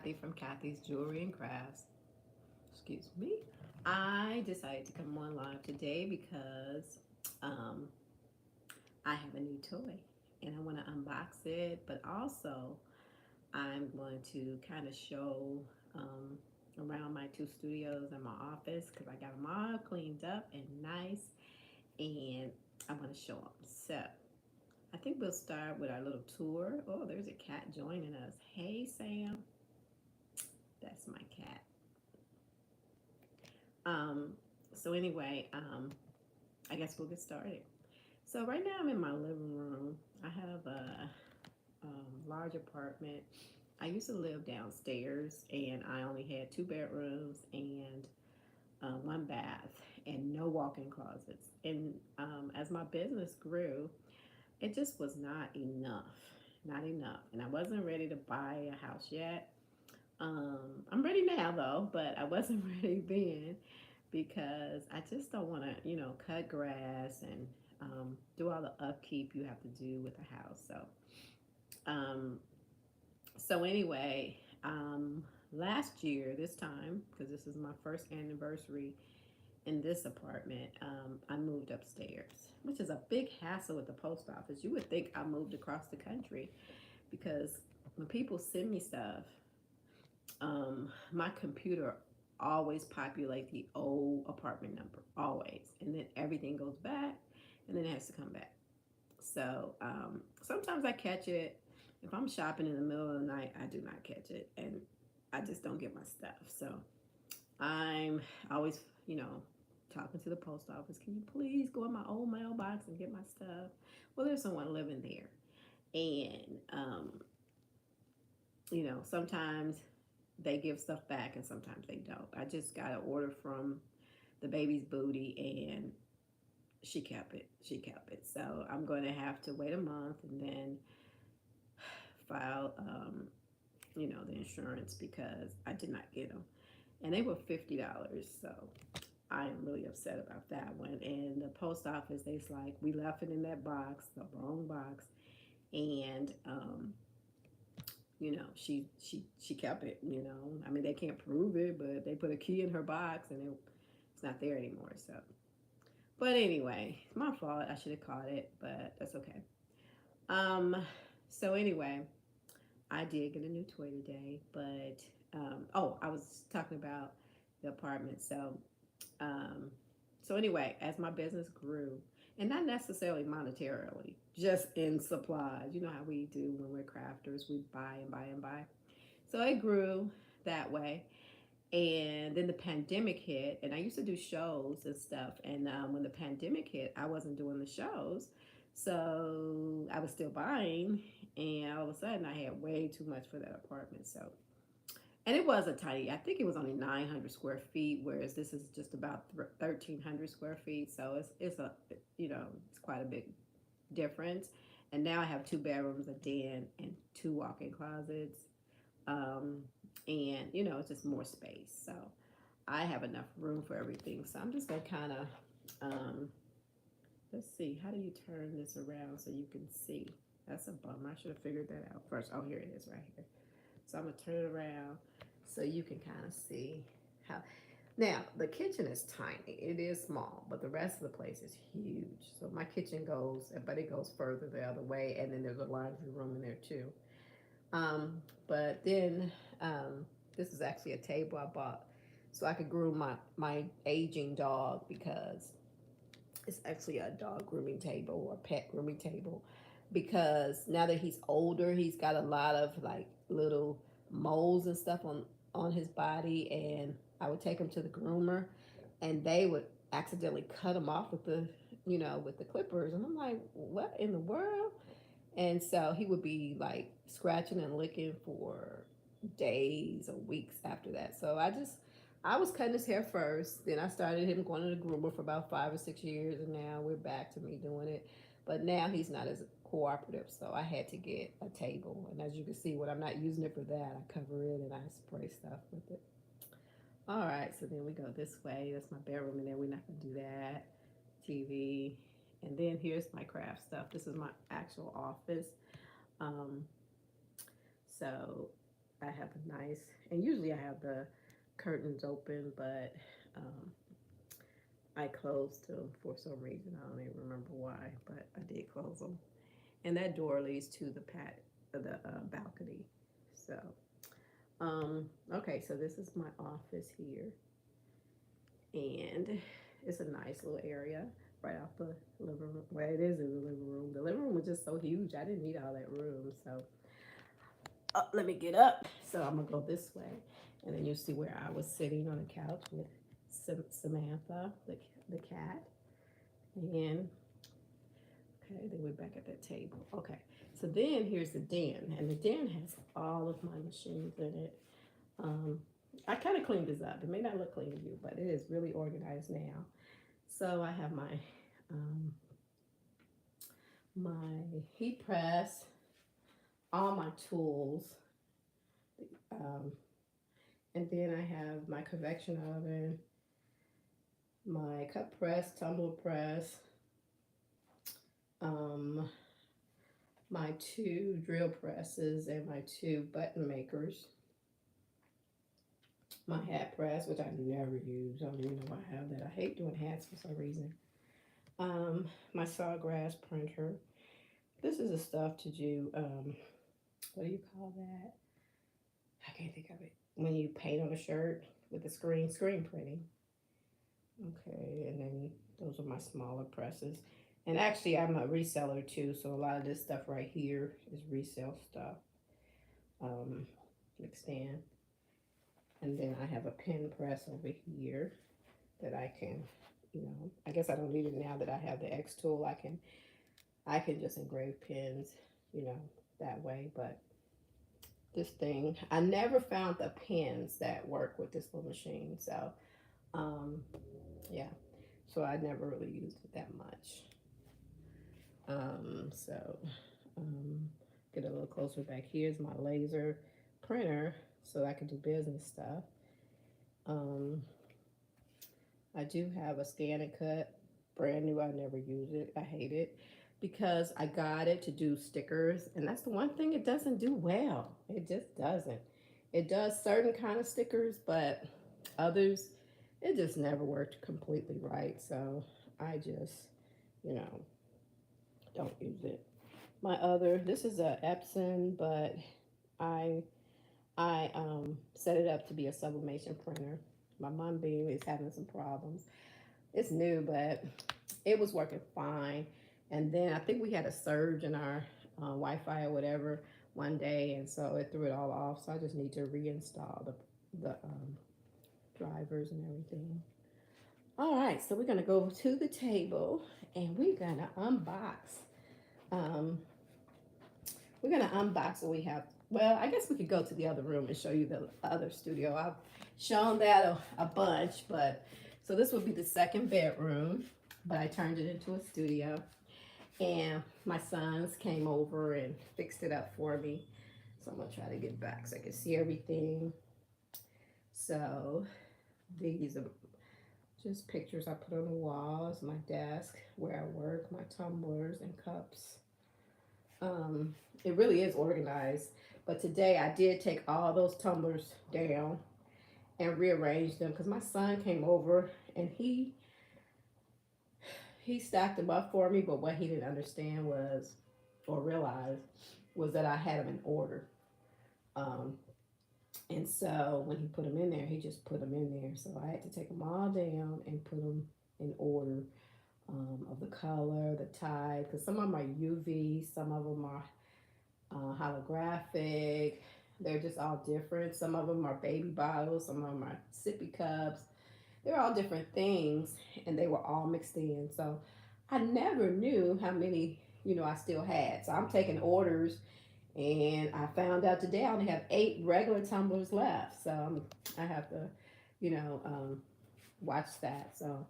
From Kathy's Jewelry and Crafts. Excuse me. I decided to come on live today because um, I have a new toy and I want to unbox it, but also I'm going to kind of show um, around my two studios and my office because I got them all cleaned up and nice, and I want to show them. So I think we'll start with our little tour. Oh, there's a cat joining us. Hey, Sam. That's my cat. Um, so anyway, I guess we'll get started. So right now I'm in my living room. I have a large apartment. I used to live downstairs, and I only had two bedrooms and one bath, and no walk-in closets. And as my business grew, it just was not enough, not enough. And I wasn't ready to buy a house yet. I'm ready now though, but I wasn't ready then because I just don't want to, cut grass and do all the upkeep you have to do with a house. Um, so anyway, last year, this time, because this is my first anniversary in this apartment, I moved upstairs, which is a big hassle with the post office. You would think I moved across the country because when people send me stuff, my computer always populate the old apartment number, always, and then everything goes back, and then it has to come back. So sometimes I catch it. If I'm shopping in the middle of the night, I do not catch it, and I just don't get my stuff. So I'm always, talking to the post office. Can you please go in my old mailbox and get my stuff? Well, there's someone living there, and sometimes they give stuff back and sometimes they don't. I just got an order from the baby's booty and she kept it. She kept it. So I'm going to have to wait a month and then file, the insurance because I did not get them. And they were $50. So I am really upset about that one. And the post office, they's like, we left it in that box, the wrong box. And she kept it. I mean, they can't prove it, but they put a key in her box and it's not there anymore. So, but anyway, it's my fault. I should have caught it, but that's okay. Um, so anyway, I did get a new toy today, but oh, I was talking about the apartment. Um, so anyway, as my business grew, and not necessarily monetarily, just in supplies. You know how we do when we're crafters, we buy and buy and buy. So it grew that way. And then the pandemic hit, and I used to do shows and stuff. And when the pandemic hit, I wasn't doing the shows. So I was still buying, and all of a sudden, I had way too much for that apartment. So, and it was a tiny, I think it was only 900 square feet, whereas this is just about 1,300 square feet. So it's quite a big difference. And now I have two bedrooms, a den, and two walk in closets. Um, and it's just more space. So I have enough room for everything. So I'm just gonna kind of let's see, how do you turn this around so you can see? That's a bummer. I should have figured that out first. Oh, here it is right here. So I'm gonna turn it around so you can kind of see how. Now the kitchen is tiny. It is small, but the rest of the place is huge. So my kitchen goes, but it goes further the other way, and then there's a laundry room in there too. But then this is actually a table I bought so I could groom my aging dog because it's actually a dog grooming table or pet grooming table because now that he's older, he's got a lot of like little moles and stuff on his body, and I would take him to the groomer, and they would accidentally cut him off with the clippers, and I'm like, what in the world? And so he would be like scratching and licking for days or weeks after that. So I was cutting his hair first. Then I started him going to the groomer for about 5 or 6 years, and now we're back to me doing it. But now he's not as cooperative, so I had to get a table. And as you can see, when I'm not using it for that, I cover it and I spray stuff with it. All right, so then we go this way. That's my bedroom, and then we're not gonna do that. TV, and then here's my craft stuff. This is my actual office. Um, so I have a nice, and usually I have the curtains open, but um, I closed them for some reason. I don't even remember why, but I did close them. And that door leads to the balcony. So, okay, so this is my office here, and it's a nice little area right off the living room. Well, it is in the living room. The living room was just so huge. I didn't need all that room. So, let me get up. So I'm gonna go this way, and then you see where I was sitting on the couch with Samantha, the cat, and okay, then we're back at that table. Okay, so then here's the den, and the den has all of my machines in it. Um, I kind of cleaned this up. It may not look clean to you, but it is really organized now. So I have um, my heat press, all my tools, um, and then I have my convection oven, my cup press, tumbler press, um, my two drill presses, and my two button makers, my hat press, which I never use. I don't even know why I have that. I hate doing hats for some reason. My sawgrass printer. This is the stuff to do. What do you call that? I can't think of it. When you paint on a shirt with the screen printing. Okay, and then those are my smaller presses. And actually, I'm a reseller too, so a lot of this stuff right here is resale stuff. Mixed in. And then I have a pen press over here that I can, I guess I don't need it now that I have the X tool. I can just engrave pens, you know, that way. But this thing, I never found the pens that work with this little machine. So, um, yeah. So I never really used it that much. So get a little closer back. Here's my laser printer so I can do business stuff. Um, I do have a scan and cut, brand new. I never use it. I hate it because I got it to do stickers, and that's the one thing it doesn't do well. It just doesn't. It does certain kind of stickers, but others, it just never worked completely right. So I just, you know, don't use it. My other, this is a Epson, but I I set it up to be a sublimation printer. My mom beam is having some problems. It's new, but it was working fine. And then I think we had a surge in our Wi-Fi or whatever one day, and so it threw it all off. So I just need to reinstall the drivers and everything. All right, so we're gonna go to the table and we're gonna unbox. Um, we're gonna unbox what we have. Well, I guess we could go to the other room and show you the other studio. I've shown that a bunch, but so this would be the second bedroom, but I turned it into a studio. And my sons came over and fixed it up for me. So I'm gonna try to get back so I can see everything. So these are just pictures I put on the walls, my desk, where I work, my tumblers and cups. Um, it really is organized. But today I did take all those tumblers down and rearrange them because my son came over and he stacked them up for me. But what he didn't understand was or realize was that I had them in order. Um, and so when he put them in there, he just put them in there. So I had to take them all down and put them in order of the color, the type, because some of them are UV, some of them are holographic. They're just all different. Some of them are baby bottles, some of them are sippy cups. They're all different things, and they were all mixed in. So I never knew how many, I still had. So I'm taking orders, and I found out today I only have 8 regular tumblers left. So I have to, you know, um, watch that. So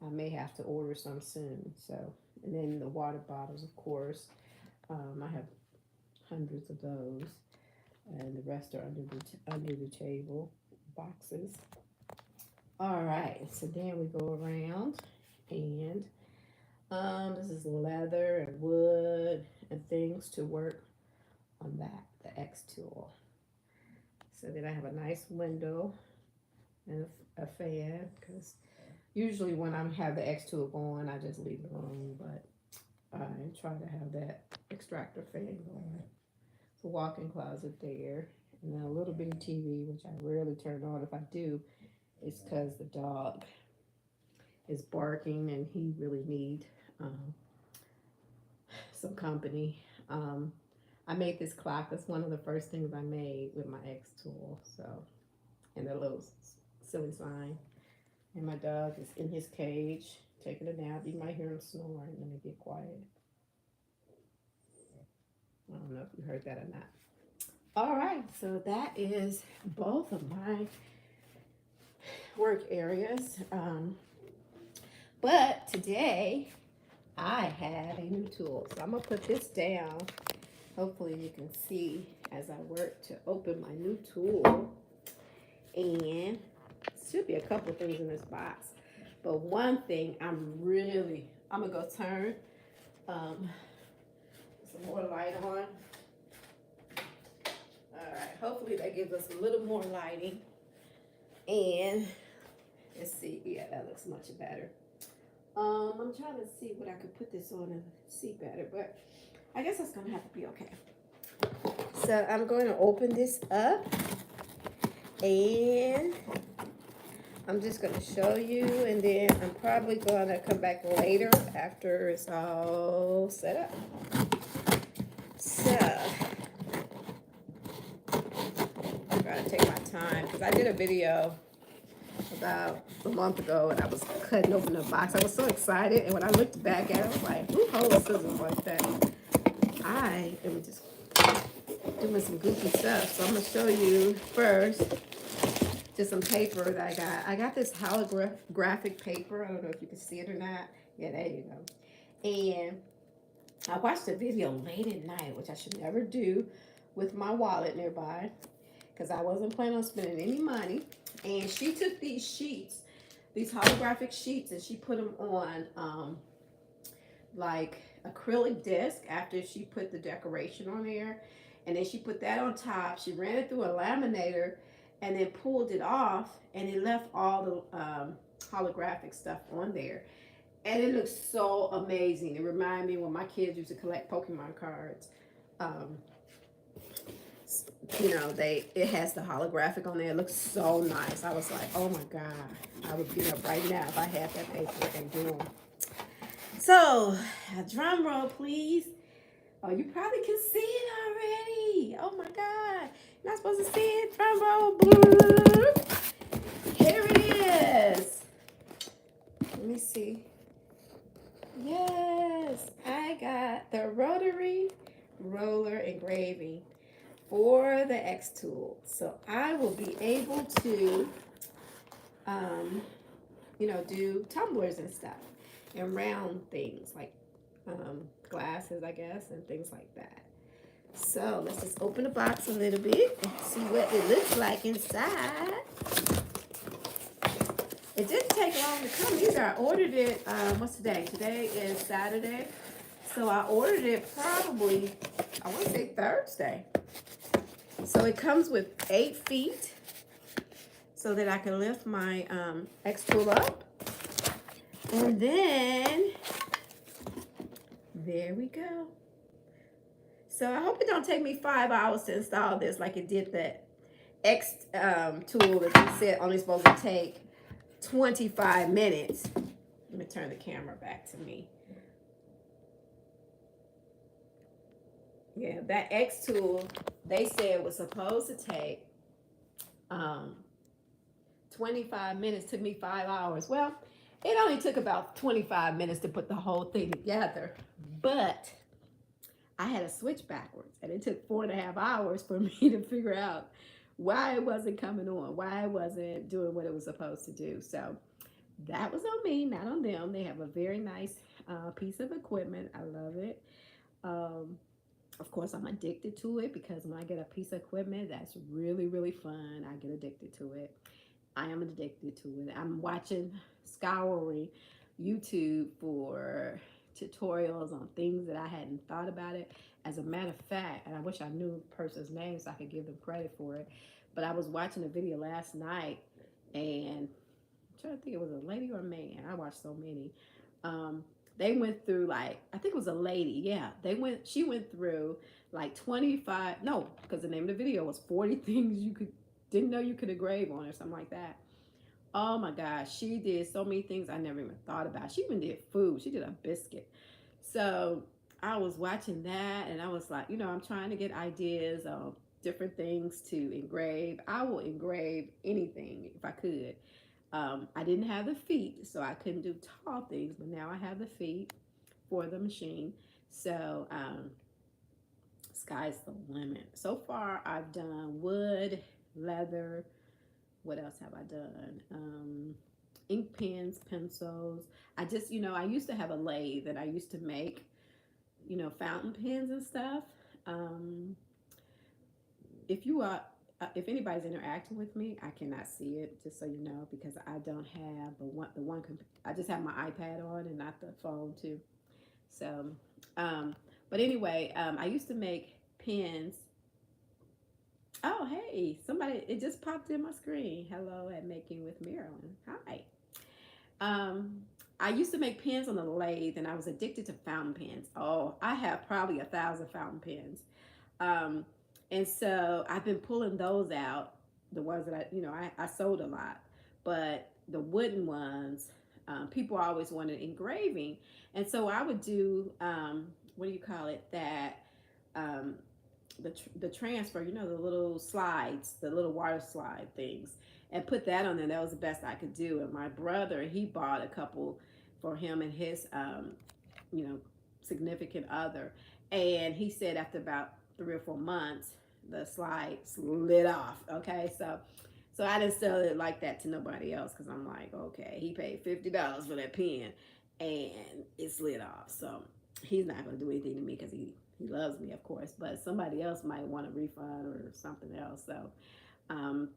I may have to order some soon. So, and then the water bottles, of course. I have hundreds of those, and the rest are under the table boxes. All right, so then we go around, and this is leather and wood and things to work on that, the X tool. so that I have a nice window and a fan, because usually when I have the X tool going, I just leave it alone, but I try to have that extractor fan going. It's a walk-in closet there, and then a little bitty TV, which I rarely turn on. If I do, it's because the dog is barking and he really need um, some company. Um, I made this clock. That's one of the first things I made with my X tool. So, and the little silly sign. And my dog is in his cage taking a nap. You might hear him snoring. Let me get quiet. I don't know if you heard that or not. All right, so that is both of my work areas. But today I have a new tool. So I'm going to put this down. Hopefully you can see as I work to open my new tool. And should be a couple things in this box. But one thing I'm going to go turn some more light on. All right, hopefully that gives us a little more lighting. And let's see, yeah, that looks much better. I'm trying to see what I could put this on and see better, but I guess that's gonna have to be okay. So I'm going to open this up, and I'm just gonna show you, and then I'm probably gonna come back later after it's all set up. So I'm trying to take my time because I did a video about a month ago and I was cutting open the box. I was so excited, and when I looked back at it, I was like, who holds scissors like that? I am just doing some goofy stuff. So I'm gonna show you first just some paper that I got. I got this holographic paper. I don't know if you can see it or not. Yeah, there you go. And I watched a video late at night, which I should never do, with my wallet nearby, because I wasn't planning on spending any money. And she took these sheets, these holographic sheets, and she put them on like acrylic disc after she put the decoration on there. And then she put that on top. She ran it through a laminator and then pulled it off, and it left all the holographic stuff on there. And it looks so amazing. It reminded me when my kids used to collect Pokemon cards. You know, it has the holographic on there. It looks so nice. I was like, oh my God, I would get up right now if I had that paper and do them. So, a drum roll, please. Oh, you probably can see it already. Oh my God. You're not supposed to see it. Drum roll. Here it is. Let me see. Yes, I got the rotary roller engraving for the X tool. So I will be able to, do tumblers and stuff and round things like glasses, I guess, and things like that. So let's just open the box a little bit and see what it looks like inside. It didn't take long to come either. I ordered it, what's today? Today is Saturday. So I ordered it probably, I want to say Thursday. So it comes with 8 feet so that I can lift my X tool up. And then, there we go. So I hope it don't take me 5 hours to install this like it did that X tool that you said only supposed to take 25 minutes. Let me turn the camera back to me. Yeah, that X tool, they said was supposed to take 25 minutes. Took me 5 hours. Well, it only took about 25 minutes to put the whole thing together. But I had to switch backwards, and it took 4.5 hours for me to figure out why it wasn't coming on, why it wasn't doing what it was supposed to do. So that was on me, not on them. They have a very nice piece of equipment. I love it. Of course, I'm addicted to it because when I get a piece of equipment that's really, really fun, I get addicted to it. I am addicted to it. I'm scouring YouTube for tutorials on things that I hadn't thought about it. As a matter of fact, and I wish I knew the person's name so I could give them credit for it, But I was watching a video last night, and I'm trying to think it was a lady or a man. I watched so many. Um, they went through like I think it was a lady. Yeah, She went through like 25. No, because the name of the video was 40 things you could didn't know you could engrave on or something like that. Oh my gosh, she did so many things I never even thought about. She even did food. She did a biscuit. So I was watching that and I was like, I'm trying to get ideas of different things to engrave. I will engrave anything if I could. I didn't have the feet, so I couldn't do tall things, but now I have the feet for the machine. So sky's the limit. So far, I've done wood, leather. What else have I done? Ink pens, pencils. I used to have a lathe that I used to make, fountain pens and stuff. Um, if you are if anybody's interacting with me, I cannot see it, just so you know, because I don't have I just have my iPad on and not the phone too. So, um, but anyway, I used to make pens. Oh, hey, somebody, it just popped in my screen. Hello at Making with Marilyn. Hi. Um, I used to make pens on the lathe, and I was addicted to fountain pens. Oh, I have probably 1,000 fountain pens. Um, and so I've been pulling those out, the ones that I sold a lot, but the wooden ones, people always wanted engraving. And so I would do, what do you call it? Um, the transfer, the little slides, the little water slide things, and put that on there. That was the best I could do. And my brother, he bought a couple for him and his, you know, significant other. And he said after about 3 or 4 months, the slide slid off. Okay, so I didn't sell it like that to nobody else because I'm like, okay, he paid $50 for that pen, and it slid off. So he's not gonna do anything to me because he loves me, of course. But somebody else might want a refund or something else. So, um,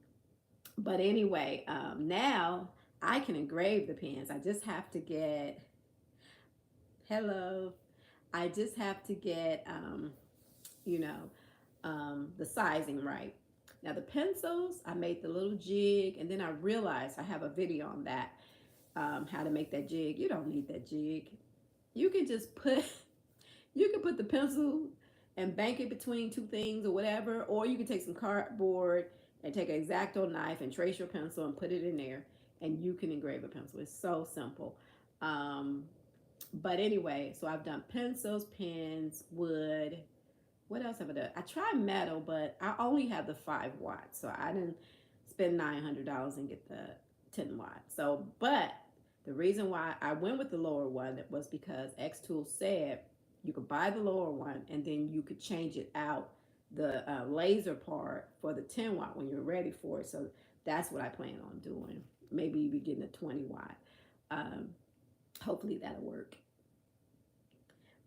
but anyway, now I can engrave the pens. I just have to get hello. I just have to get you know, the sizing right. Now the pencils, I made the little jig, and then I realized I have a video on that, how to make that jig. You don't need that jig. You can just put, you can put the pencil and bank it between two things or whatever, or you can take some cardboard and take an X-Acto knife and trace your pencil and put it in there, and you can engrave a pencil. It's so simple. Um, but anyway, so I've done pencils, pens, wood, what else have I done? I tried metal, but I only have the 5 watts, so I didn't spend $900 and get the 10 watts. So, but the reason why I went with the lower one was because X Tool said you could buy the lower one and then you could change it out the laser part for the 10 watt when you're ready for it. So that's what I plan on doing. Maybe even getting a 20 watt. Um, Hopefully that'll work.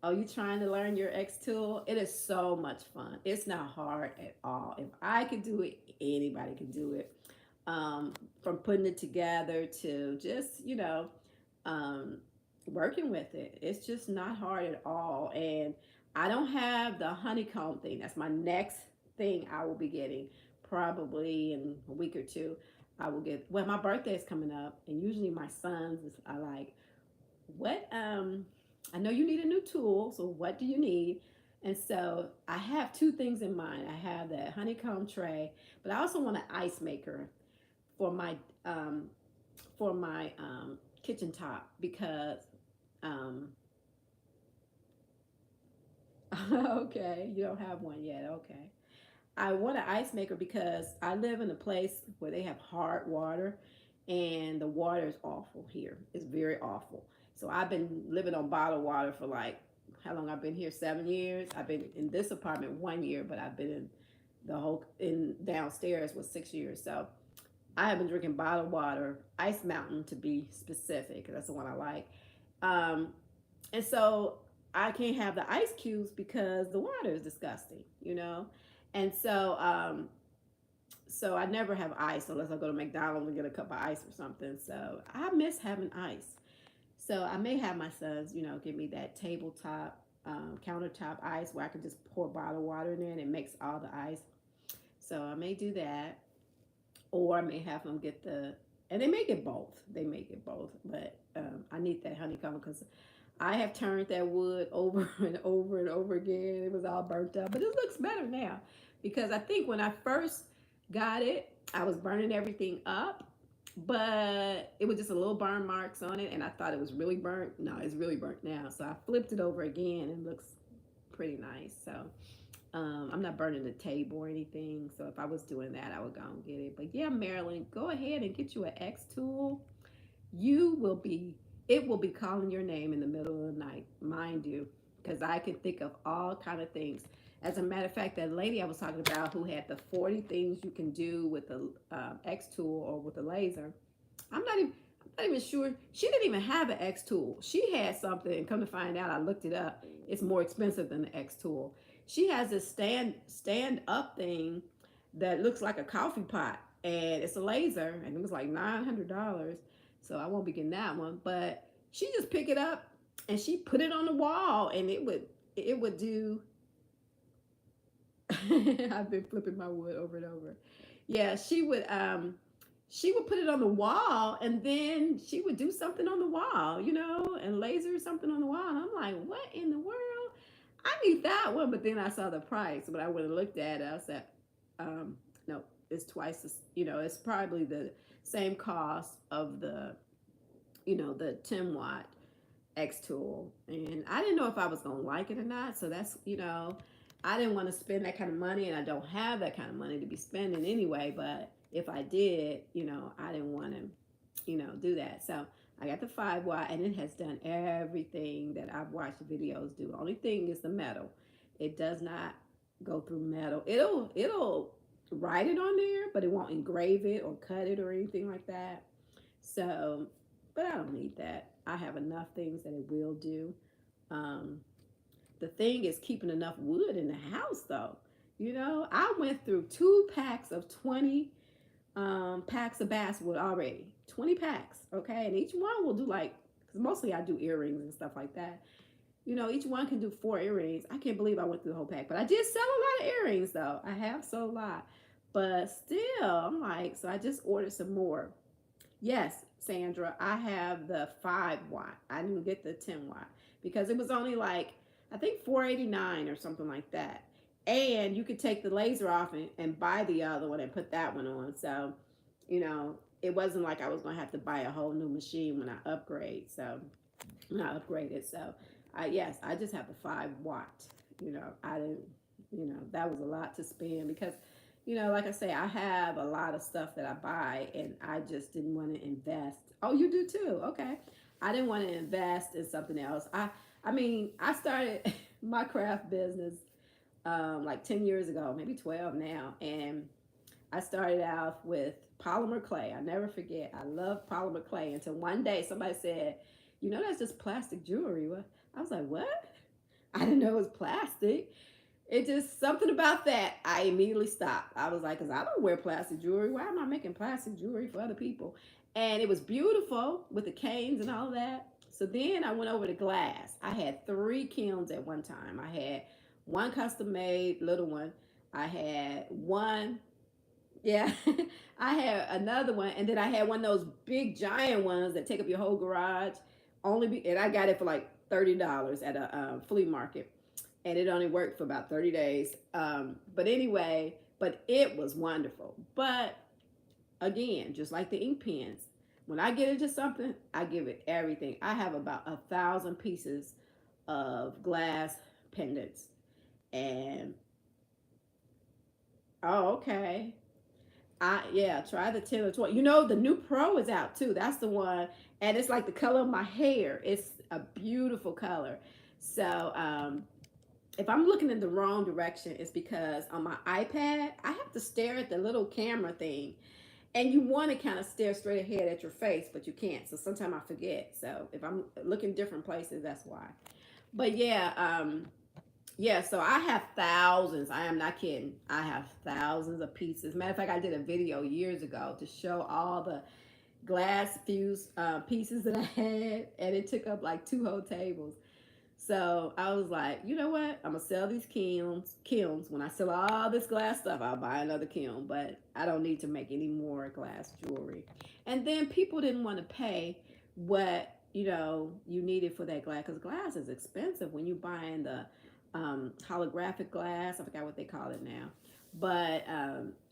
Oh, you trying to learn your X tool? It is so much fun. It's not hard at all. If I could do it, anybody can do it. From putting it together to just, um, working with it. It's just not hard at all. And I don't have the honeycomb thing. That's my next thing I will be getting probably in a week or two. I will get, well, my birthday is coming up, and usually my sons are like, what I know you need a new tool, so what do you need? And so I have two things in mind. I have that honeycomb tray, but I also want an ice maker for my um kitchen top because um okay, you don't have one yet. Okay. I want an ice maker because I live in a place where they have hard water, and the water is awful here. It's very awful. So I've been living on bottled water for like how long I've been here? 7 years. I've been in this apartment 1 year, but I've been in the whole in downstairs was 6 years. So I have been drinking bottled water, Ice Mountain to be specific. That's the one I like. Um, and so I can't have the ice cubes because the water is disgusting. And so I never have ice unless I go to McDonald's and get a cup of ice or something. So I miss having ice. So I may have my sons, give me that tabletop, countertop ice where I can just pour bottled water in there and it makes all the ice. So I may do that. or I may have them get and they make it both. They make it both, but I need that honeycomb because I have turned that wood over and over and over again. It was all burnt up, but it looks better now because I think when I first got it, I was burning everything up, but it was just a little burn marks on it, and I thought it was really burnt. No, it's really burnt now. So I flipped it over again, and it looks pretty nice. So I'm not burning the table or anything. So if I was doing that, I would go and get it. But yeah, Marilyn, go ahead and get you an X tool. You will be, it will be calling your name in the middle of the night, mind you, because I can think of all kind of things. As a matter of fact, that lady I was talking about who had the 40 things you can do with the X tool or with the laser, I'm not even sure. She didn't even have an X tool. She had something, and come to find out, I looked it up. It's more expensive than the X tool. She has this stand up thing that looks like a coffee pot, and it's a laser, and it was like $900. So I won't be getting that one. But she just pick it up and she put it on the wall, and it would do. I've been flipping my wood over and over. Yeah, she would put it on the wall, and then she would do something on the wall, and laser something on the wall. And I'm like, what in the world? I need that one. But then I saw the price. When I went and looked at it, I said, no, it's twice as, it's probably the same cost of the 10-watt X tool. And I didn't know if I was going to like it or not. So that's, I didn't want to spend that kind of money, and I don't have that kind of money to be spending anyway. But if I did, I didn't want to, do that. So I got the 5-watt, and it has done everything that I've watched videos do. The only thing is the metal. It does not go through metal. It'll write it on there, but it won't engrave it or cut it or anything like that. So, but I don't need that. I have enough things that it will do. Um, the thing is keeping enough wood in the house, though. I went through 2 packs of 20 packs of basswood already. 20 packs, okay? And each one will do like, because mostly I do earrings and stuff like that. Each one can do 4 earrings. I can't believe I went through the whole pack. But I did sell a lot of earrings, though. I have sold a lot. But still, I'm like, so I just ordered some more. Yes, Sandra, I have the 5-watt. I didn't get the 10-watt because it was only like, I think $4.89 or something like that. And you could take the laser off and buy the other one and put that one on. So, it wasn't like I was going to have to buy a whole new machine when I upgrade. So, when I upgraded. So, yes, I just have the 5-watt. I didn't, that was a lot to spend because, like I say, I have a lot of stuff that I buy, and I just didn't want to invest. Oh, you do too? Okay. I didn't want to invest in something else. I mean, I started my craft business like 10 years ago, maybe 12 now. And I started out with polymer clay. I never forget. I love polymer clay until one day somebody said, that's just plastic jewelry. What? I was like, what? I didn't know it was plastic. It just something about that. I immediately stopped. I was like, because I don't wear plastic jewelry. Why am I making plastic jewelry for other people? And it was beautiful with the canes and all that. So then I went over to glass. I had 3 kilns at one time. I had one custom made little one. I had one, yeah, I had another one, and then I had one of those big giant ones that take up your whole garage. And I got it for like $30 at a flea market, and it only worked for about 30 days. But anyway, but it was wonderful. But again, just like the ink pens, when I get into something, I give it everything. I have about 1,000 pieces of glass pendants. And oh, okay. Yeah, try the 10 or 20. The new Pro is out too. That's the one. And it's like the color of my hair. It's a beautiful color. So if I'm looking in the wrong direction, it's because on my iPad, I have to stare at the little camera thing. And you want to kind of stare straight ahead at your face, but you can't. So sometimes I forget. So if I'm looking different places, that's why. But yeah, so I have thousands. I am not kidding. I have thousands of pieces. Matter of fact, I did a video years ago to show all the glass fused pieces that I had, and it took up like 2 whole tables. So I was like, you know what? I'm gonna sell these kilns. When I sell all this glass stuff, I'll buy another kiln. But I don't need to make any more glass jewelry. And then people didn't want to pay what you needed for that glass, because glass is expensive when you're buying the holographic glass. I forgot what they call it now, but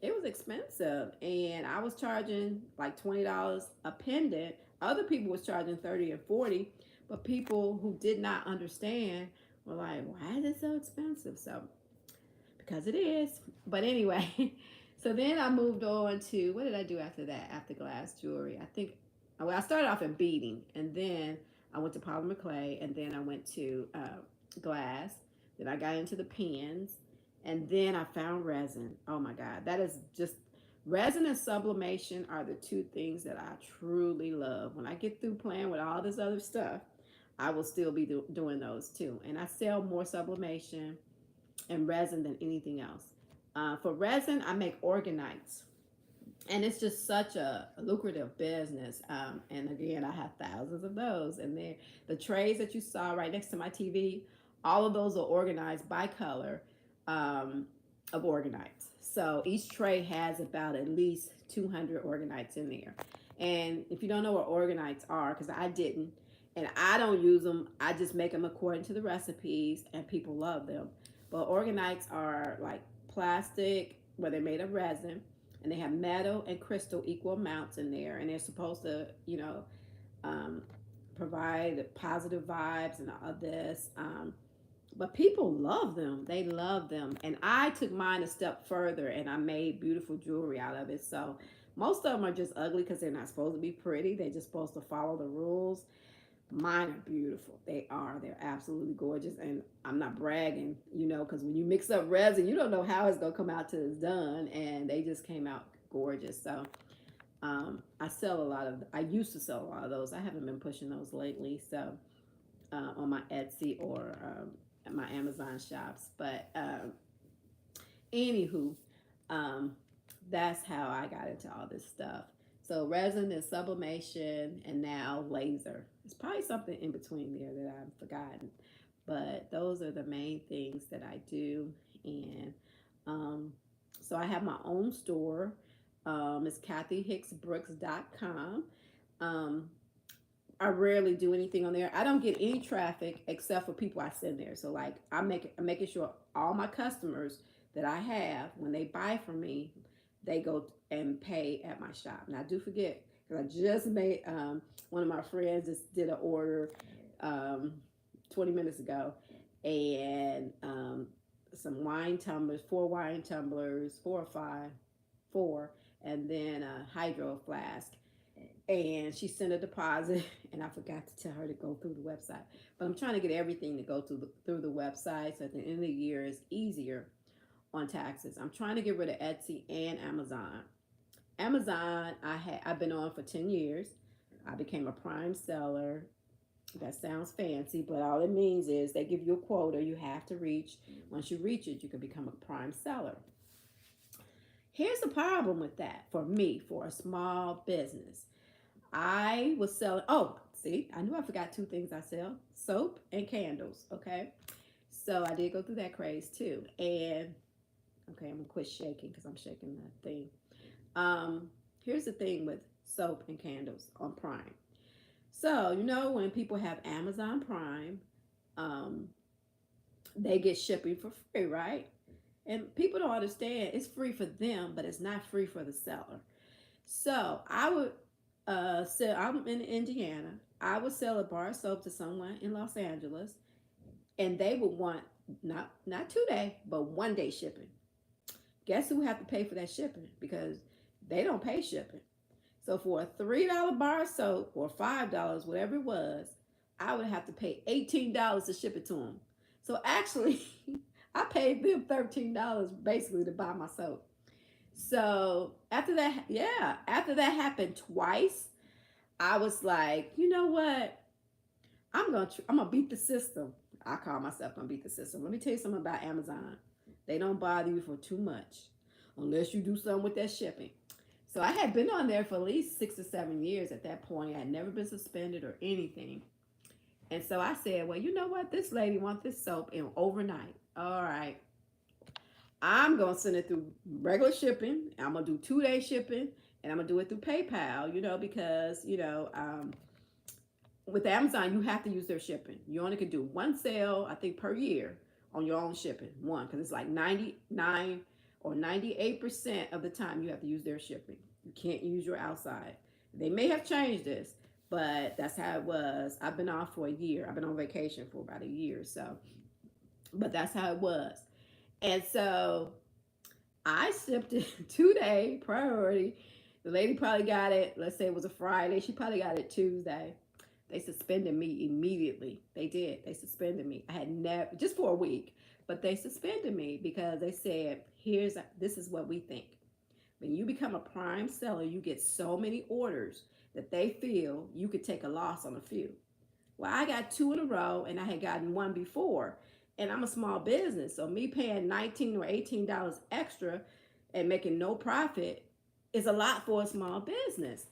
it was expensive, and I was charging like $20 a pendant. Other people was charging 30 and 40, but people who did not understand were like, why is it so expensive? So, because it is. But anyway, so then I moved on to, what did I do after that? After glass jewelry, I think, well, I started off in beading, and then I went to polymer clay, and then I went to glass. Then I got into the pens, and then I found resin. Oh my God, that is just, resin and sublimation are the two things that I truly love. When I get through playing with all this other stuff, I will still be doing those too. And I sell more sublimation and resin than anything else. For resin, I make organites, and it's just such a lucrative business. And again, I have thousands of those, and the trays that you saw right next to my TV, all of those are organized by color of organites. So each tray has about at least 200 organites in there. And if you don't know what organites are, because I didn't, and I don't use them, I just make them according to the recipes, and people love them. But organites are like plastic, where they're made of resin, and they have metal and crystal equal amounts in there, and they're supposed to, um, provide positive vibes and all this. But people love them. They love them. And I took mine a step further, and I made beautiful jewelry out of it. So most of them are just ugly because they're not supposed to be pretty. They're just supposed to follow the rules. Mine are beautiful. They are. They're absolutely gorgeous. And I'm not bragging, because when you mix up resin, you don't know how it's going to come out till it's done. And they just came out gorgeous. So I used to sell a lot of those. I haven't been pushing those lately. So on my Etsy or my Amazon shops. But anywho, um, that's how I got into all this stuff. So resin and sublimation, and now laser. It's probably something in between there that I've forgotten. But those are the main things that I do. And so I have my own store. It's kathyhicksbrooks.com. Um, I rarely do anything on there. I don't get any traffic except for people I send there. So like I'm making sure all my customers that I have, when they buy from me, they go and pay at my shop. And I do forget, because I just made one of my friends just did an order 20 minutes ago, and some wine tumblers, 4 wine tumblers, 4 or 5, and then a hydro flask. And she sent a deposit, and I forgot to tell her to go through the website. But I'm trying to get everything to go through the website, so at the end of the year it's easier on taxes. I'm trying to get rid of Etsy and Amazon. Amazon, I've been on for 10 years. I became a prime seller. That sounds fancy, but all it means is they give you a quota you have to reach. Once you reach it, you can become a prime seller. Here's the problem with that for me, for a small business. I was selling, oh, see, I knew I forgot two things I sell: soap and candles. Okay. So I did go through that craze too. And okay, I'm gonna quit shaking because I'm shaking that thing. Here's the thing with soap and candles on Prime. So, when people have Amazon Prime, um, they get shipping for free, right? And people don't understand it's free for them, but it's not free for the seller. So I would sell. I'm in Indiana. I would sell a bar of soap to someone in Los Angeles, and they would want not 2 day, but 1 day shipping. Guess who have to pay for that shipping? Because they don't pay shipping. So for a $3 bar of soap, or $5, whatever it was, I would have to pay $18 to ship it to them. So actually, I paid them $13 basically to buy my soap. So after that happened twice, I was like, you know what? I'm gonna beat the system. I call myself gonna beat the system. Let me tell you something about Amazon. They don't bother you for too much, unless you do something with that shipping. So I had been on there for at least 6 or 7 years at that point. I had never been suspended or anything. And so I said, well, you know what? This lady wants this soap in overnight. All right. I'm going to send it through regular shipping. I'm going to do 2-day shipping, and I'm going to do it through PayPal, because, with Amazon, you have to use their shipping. You only can do one sale, I think, per year on your own shipping. One, because it's like 99 or 98% of the time you have to use their shipping. You can't use your outside. They may have changed this, but that's how it was. I've been off for a year. I've been on vacation for about a year, so, but that's how it was. And so I shipped it 2-day priority. The lady probably got it, let's say it was a Friday. She probably got it Tuesday. They suspended me immediately. They did. They suspended me. I had never, just for a week, but they suspended me because they said, this is what we think. When you become a prime seller, you get so many orders that they feel you could take a loss on a few. Well, I got 2 in a row, and I had gotten one before. And I'm a small business, so me paying $19 or $18 extra and making no profit is a lot for a small business.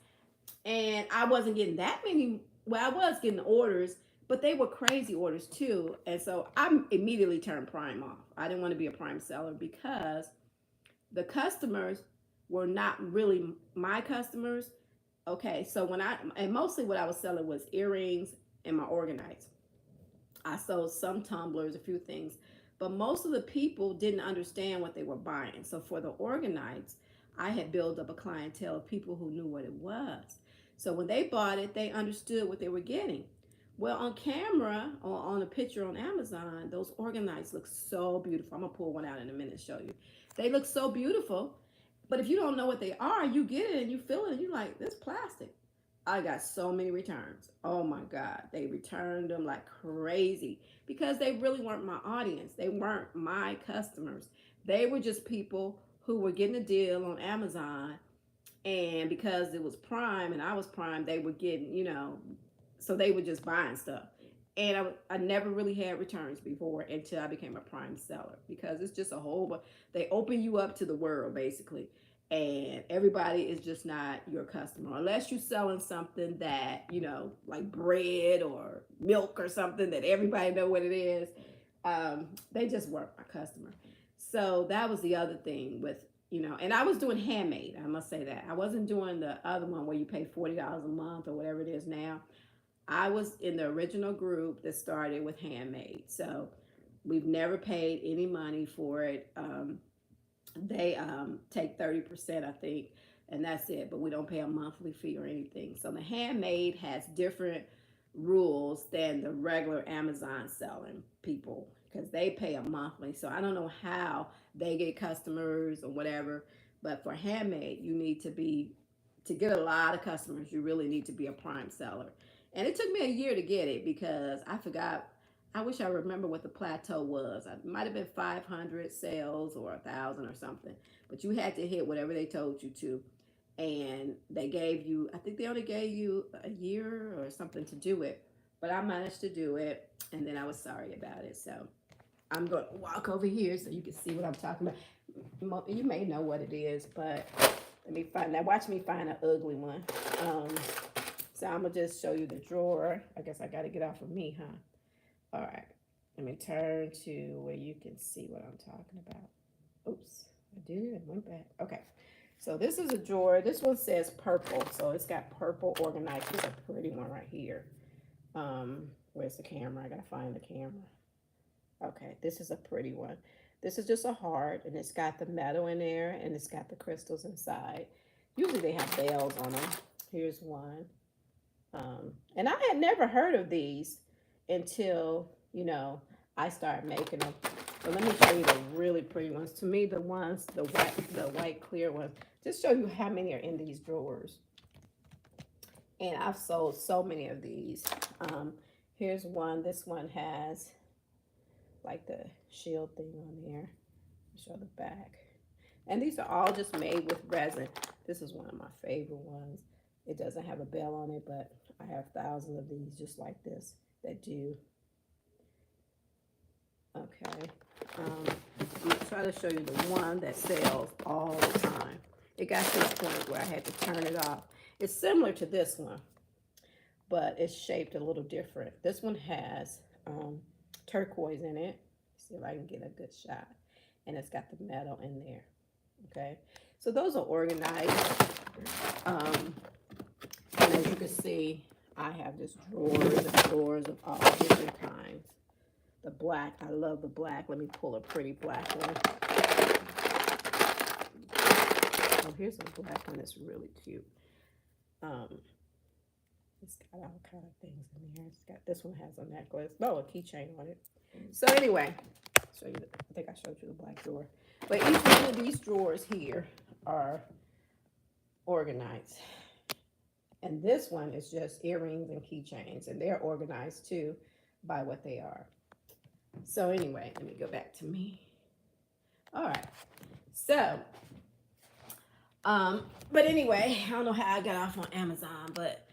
And I wasn't getting that many. Well, I was getting orders, but they were crazy orders too. And so I immediately turned Prime off. I didn't want to be a Prime seller because the customers were not really my customers. Okay, so and mostly what I was selling was earrings and my organites. I sold some tumblers, a few things, but most of the people didn't understand what they were buying. So for the organites, I had built up a clientele of people who knew what it was. So when they bought it, they understood what they were getting. Well, on camera or on a picture on Amazon, those organites look so beautiful. I'm gonna pull one out in a minute and show you. They look so beautiful, but if you don't know what they are, you get it and you feel it and you're like, this plastic. I got so many returns. Oh my God. They returned them like crazy because they really weren't my audience. They weren't my customers. They were just people who were getting a deal on Amazon. And because it was Prime and I was Prime, they were getting, so they were just buying stuff. And I never really had returns before until I became a Prime seller because it's just a whole, but they open you up to the world basically. And everybody is just not your customer unless you're selling something that, like bread or milk or something that everybody know what it is. They just weren't my customer. So that was the other thing with, and I was doing handmade. I must say that I wasn't doing the other one where you pay $40 a month or whatever it is now. I was in the original group that started with handmade. So we've never paid any money for it. They take 30%, I think, and that's it. But we don't pay a monthly fee or anything. So the handmade has different rules than the regular Amazon selling people because they pay a monthly. So I don't know how they get customers or whatever. But for handmade, you need to get a lot of customers, you really need to be a Prime seller. And it took me a year to get it because I forgot. I wish I remember what the plateau was. It might have been 500 sales or 1,000 or something. But you had to hit whatever they told you to. And they gave you, I think they only gave you a year or something to do it. But I managed to do it. And then I was sorry about it. So I'm going to walk over here so you can see what I'm talking about. You may know what it is, but let me find that. Watch me find an ugly one. So I'm going to just show you the drawer. I guess I got to get off of me, huh? All right, let me turn to where you can see what I'm talking about. Oops, I did it and went back. Okay, so this is a drawer. This one says purple, so it's got purple organized. It's a pretty one right here. Where's the camera? I gotta find the camera. Okay, this is a pretty one. This is just a heart, and it's got the metal in there, and it's got the crystals inside. Usually they have bells on them. Here's one. And I had never heard of these until, I started making them. But let me show you the really pretty ones. To me, the white clear ones, just show you how many are in these drawers. And I've sold so many of these. Here's one. This one has like the shield thing on there. Show the back. And these are all just made with resin. This is one of my favorite ones. It doesn't have a bell on it, but I have thousands of these just like this that do. Okay. I'm going to try to show you the one that sells all the time. It got to the point where I had to turn it off. It's similar to this one, but it's shaped a little different. This one has turquoise in it. See if I can get a good shot. And it's got the metal in there. Okay. So those are organized. Um, and as you can see, I have just drawers and drawers of all different kinds. The black, I love the black. Let me pull a pretty black one. Oh, here's a black one that's really cute. It's got all kind of things in there. It's got, this one has a necklace. Oh, a keychain on it. So anyway, show you. I think I showed you the black drawer. But each one of these drawers here are organized. And this one is just earrings and keychains, and they're organized too by what they are. So anyway, let me go back to me. All right. So, but anyway, I don't know how I got off on Amazon, but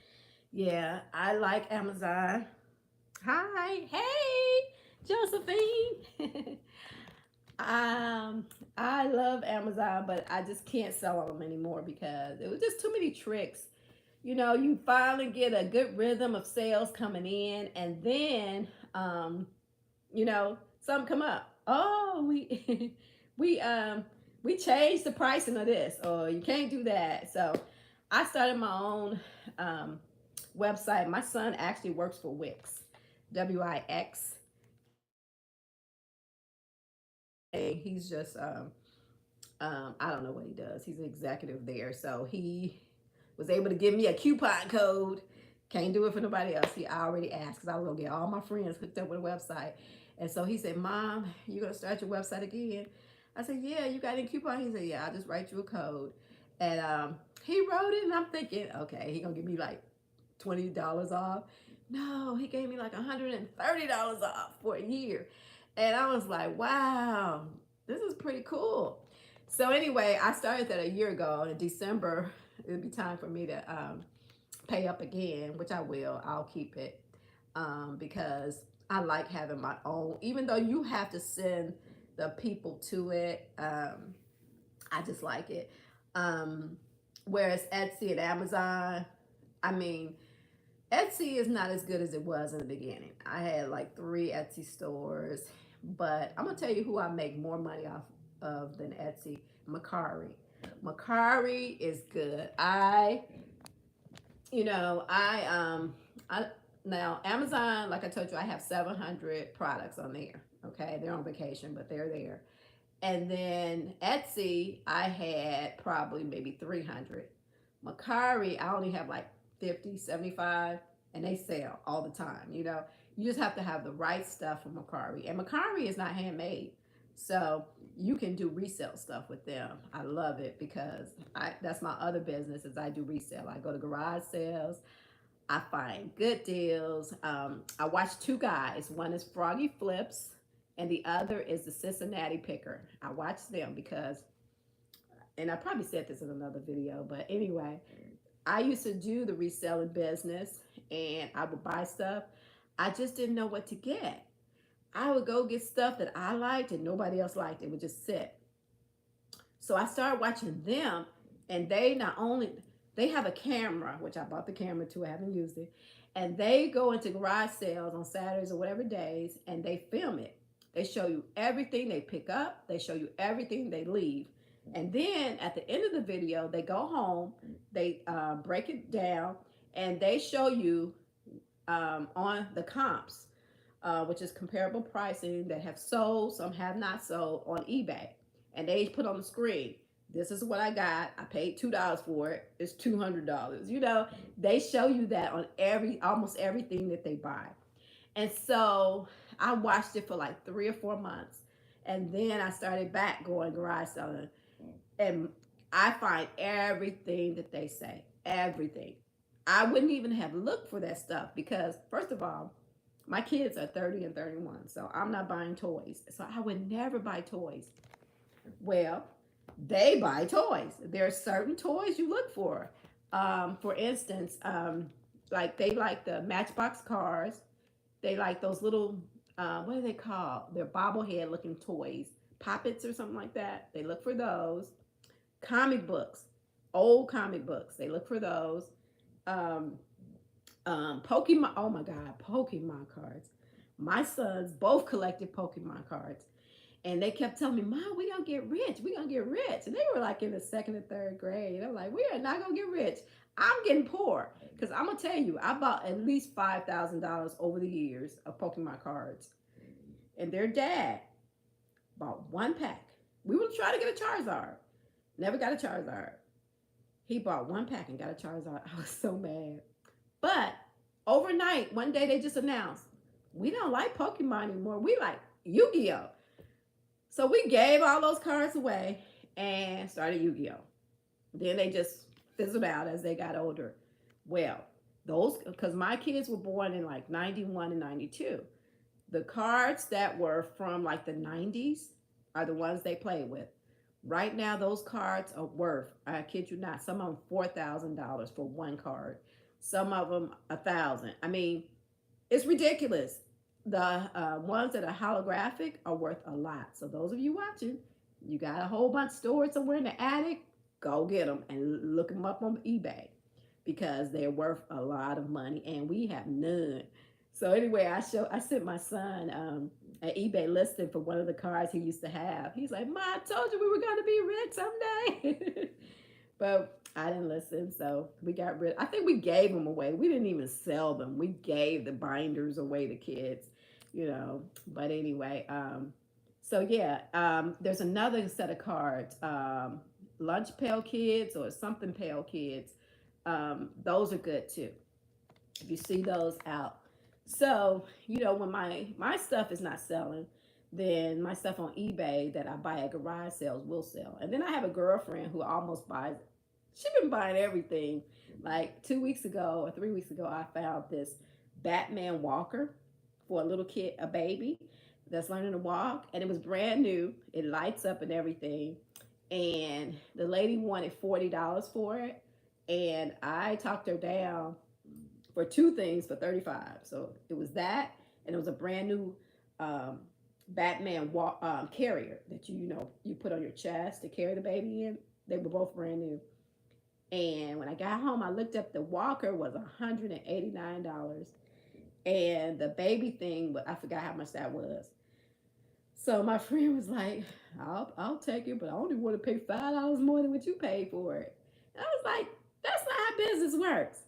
yeah, I like Amazon. Hi, hey, Josephine. I love Amazon, but I just can't sell on them anymore because it was just too many tricks. You know, you finally get a good rhythm of sales coming in, and then, you know, something come up. Oh, we we changed the pricing of this, or you can't do that. So I started my own website. My son actually works for Wix, Wix. He's just I don't know what he does. He's an executive there, so he was able to give me a coupon code. Can't do it for nobody else. I already asked because I was gonna get all my friends hooked up with a website, and so he said, "Mom, you gonna start your website again?" I said, "Yeah, you got any coupon?" He said, "Yeah, I'll just write you a code," and he wrote it, and I'm thinking, okay, he gonna give me like $20 off. No, he gave me like $130 off for a year. And I was like, wow, this is pretty cool. So anyway, I started that a year ago. In December, it'll be time for me to pay up again, which I will. I'll keep it because I like having my own, even though you have to send the people to it. I just like it. Whereas Etsy and Amazon, I mean, Etsy is not as good as it was in the beginning. I had like 3 Etsy stores, but I'm gonna tell you who I make more money off of than Etsy. Mercari. Mercari is good. I now Amazon, like I told you, I have 700 products on there. Okay, they're on vacation, but they're there. And then Etsy, I had probably maybe 300. Mercari, I only have like 50, 75, and they sell all the time. You know, you just have to have the right stuff from Mercari. And Mercari is not handmade. So you can do resale stuff with them. I love it because that's my other business is I do resale. I go to garage sales. I find good deals. I watch 2 guys. One is Froggy Flips, and the other is the Cincinnati Picker. I watch them because, and I probably said this in another video, but anyway, I used to do the reselling business and I would buy stuff. I just didn't know what to get. I would go get stuff that I liked and nobody else liked. It would just sit. So I started watching them, and they not only they have a camera, which I bought the camera too, I haven't used it, and they go into garage sales on Saturdays or whatever days, and they film it. They show you everything they pick up, they show you everything they leave, and then at the end of the video, they go home, they break it down, and they show you on the comps, which is comparable pricing that have sold, some have not sold on eBay. And they put on the screen, this is what I got. I paid $2 for it. It's $200. You know, they show you that on almost everything that they buy. And so I watched it for like 3 or 4 months. And then I started back going garage selling. And I find everything that they say, everything. I wouldn't even have looked for that stuff because, first of all, my kids are 30 and 31, so I'm not buying toys. So I would never buy toys. Well, they buy toys. There are certain toys you look for. For instance, like they like the Matchbox cars. They like those little, what are they called? They're bobblehead looking toys, poppets or something like that. They look for those. Comic books, old comic books. They look for those. Um, Pokemon. Oh my God, Pokemon cards. My sons both collected Pokemon cards, and they kept telling me, "Mom, we gonna get rich. We gonna get rich." And they were like in the second and third grade. I'm like, "We are not gonna get rich. I'm getting poor." Because I'm gonna tell you, I bought at least $5,000 over the years of Pokemon cards, and their dad bought one pack. We were trying to get a Charizard. Never got a Charizard. He bought one pack and got a Charizard. I was so mad. But overnight, one day they just announced, we don't like Pokemon anymore. We like Yu-Gi-Oh! So we gave all those cards away and started Yu-Gi-Oh! Then they just fizzled out as they got older. Well, those, because my kids were born in like 91 and 92. The cards that were from like the 90s are the ones they play with. Right now, those cards are worth, I kid you not, some of them $4,000 for one card. Some of them 1,000. I mean, it's ridiculous. The ones that are holographic are worth a lot. So those of you watching, you got a whole bunch stored somewhere in the attic, go get them and look them up on eBay because they're worth a lot of money, and we have none. So anyway, I sent my son an eBay listing for one of the cars he used to have. He's like, "Ma, I told you we were gonna be rich someday." But I didn't listen, so we got rid. I think we gave them away. We didn't even sell them. We gave the binders away to kids, you know. But anyway, so yeah, there's another set of cards, lunch pail kids or something pail kids. Those are good too. If you see those out. So you know when my stuff is not selling, then my stuff on eBay that I buy at garage sales will sell. And then I have a girlfriend who almost buys. She's been buying everything. Like 2 weeks ago or 3 weeks ago, I found this Batman walker for a little kid, a baby that's learning to walk, and it was brand new. It lights up and everything. And the lady wanted $40 for it, and I talked her down for two things for 35. So it was that, and it was a brand new um, Batman carrier that you put on your chest to carry the baby in. They were both brand new. And when I got home, I looked up the walker was $189, and the baby thing, but I forgot how much that was. So my friend was like, "I'll take it, but I only want to pay $5 more than what you paid for it." And I was like, "That's not how business works."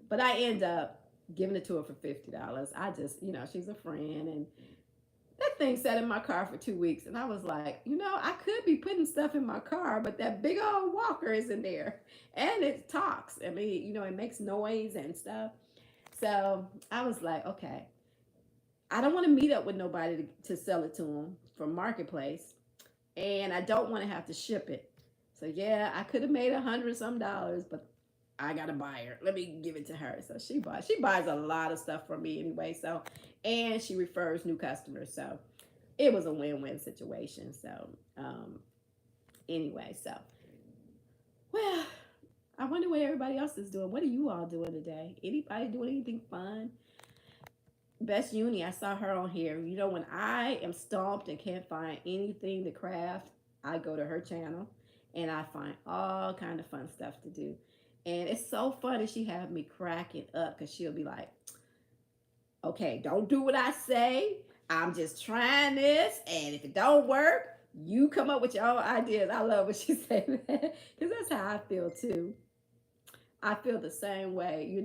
But I end up giving it to her for $50. I just, she's a friend, and that thing sat in my car for 2 weeks, and I was like, I could be putting stuff in my car, but that big old walker is in there, and it talks. I mean, it makes noise and stuff. So I was like, okay, I don't want to meet up with nobody to sell it to them from Marketplace, and I don't want to have to ship it. So yeah, I could have made $100 some, but I got to buy her. Let me give it to her. So she buys a lot of stuff from me anyway. So, and she refers new customers. So it was a win-win situation. So anyway, so well, I wonder what everybody else is doing. What are you all doing today? Anybody doing anything fun? Best Uni, I saw her on here. When I am stumped and can't find anything to craft, I go to her channel and I find all kind of fun stuff to do. And it's so funny. She have me cracking up because she'll be like, "Okay, don't do what I say. I'm just trying this. And if it don't work, you come up with your own ideas." I love what she said that because that's how I feel too. I feel the same way.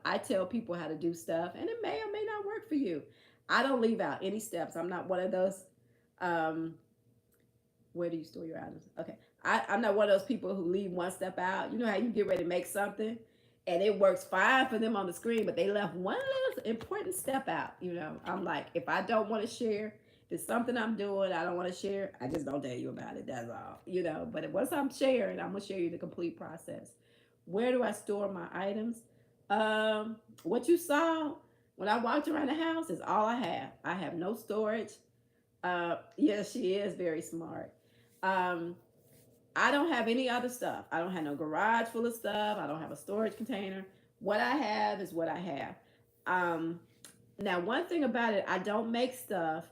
I tell people how to do stuff, and it may or may not work for you. I don't leave out any steps. I'm not one of those. Um, where do you store your items? Okay. I'm not one of those people who leave one step out. You know how you get ready to make something and it works fine for them on the screen, but they left one little important step out. I'm like, if I don't want to share, if it's something I'm doing, I don't want to share, I just don't tell you about it. That's all. But once I'm sharing, I'm going to share you the complete process. Where do I store my items? What you saw when I walked around the house is all I have. I have no storage. Yes, she is very smart. Um, I don't have any other stuff. I don't have no garage full of stuff. I don't have a storage container. What I have is what I have. Um, Now, one thing about it, I don't make stuff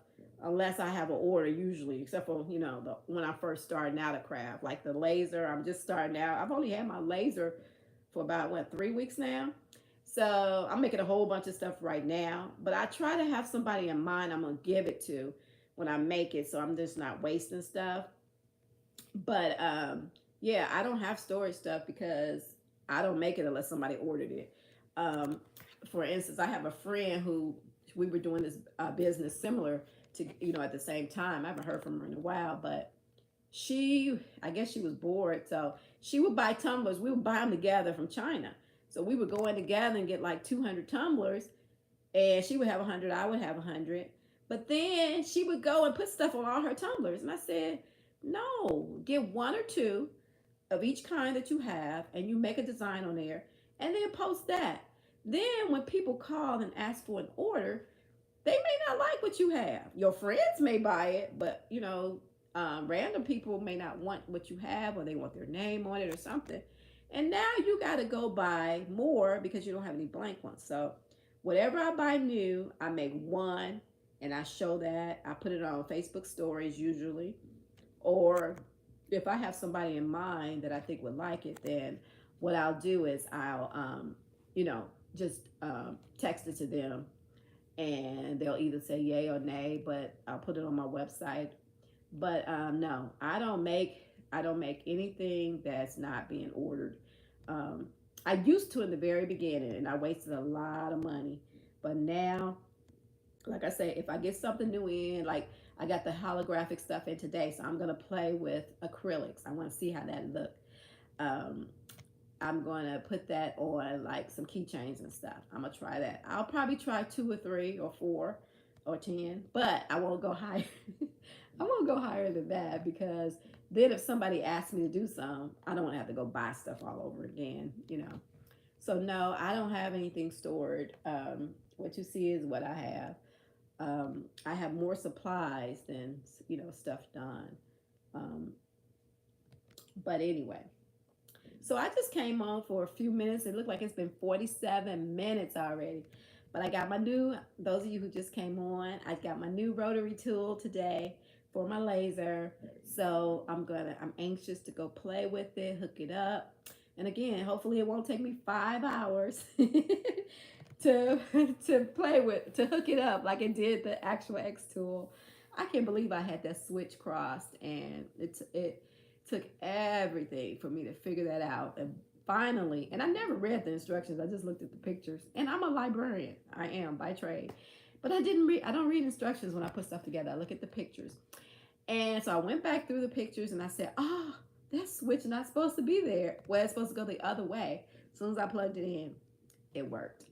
unless I have an order usually, except for, when I'm first starting out a craft, like the laser. I'm just starting out. I've only had my laser for about, 3 weeks now. So I'm making a whole bunch of stuff right now, but I try to have somebody in mind I'm gonna give it to when I make it, so I'm just not wasting stuff. But yeah, I don't have storage stuff because I don't make it unless somebody ordered it. Um, for instance, I have a friend who we were doing this business similar to, at the same time. I haven't heard from her in a while, but I guess she was bored, so she would buy tumblers. We would buy them together from China. So we would go in together and get like 200 tumblers, and she would have 100, I would have 100. But then she would go and put stuff on all her tumblers, and I said, no, get one or two of each kind that you have, and you make a design on there, and then post that. Then when people call and ask for an order, they may not like what you have. Your friends may buy it, but random people may not want what you have, or they want their name on it or something. And now you got to go buy more because you don't have any blank ones. So whatever I buy new, I make one and I show that. I put it on Facebook stories usually. Or if I have somebody in mind that I think would like it, then what I'll do is I'll, you know, just text it to them, and they'll either say yay or nay. But I'll put it on my website. But no, I don't make anything that's not being ordered. Um, I used to in the very beginning, and I wasted a lot of money. But now, like I say, if I get something new in, like I got the holographic stuff in today, so I'm gonna play with acrylics. I want to see how that look. Um, I'm gonna put that on like some keychains and stuff. I'm gonna try that. I'll probably try two or three or four or 10, but I won't go higher. I won't go higher than that because then if somebody asks me to do some, I don't want to have to go buy stuff all over again. So no, I don't have anything stored. What you see is what I have. I have more supplies than stuff done. Um, but anyway, so I just came on for a few minutes. It looked like it's been 47 minutes already. But I got my new, those of you who just came on, I got my new rotary tool today for my laser. So I'm anxious to go play with it, hook it up. And again, hopefully it won't take me 5 hours to to hook it up like it did the actual X tool. I can't believe I had that switch crossed, and it took everything for me to figure that out. And finally, and I never read the instructions. I just looked at the pictures. And I'm a librarian. I am by trade. But I don't read instructions when I put stuff together. I look at the pictures. And so I went back through the pictures and I said, "Oh, that switch not supposed to be there. Well, it's supposed to go the other way." As soon as I plugged it in, it worked.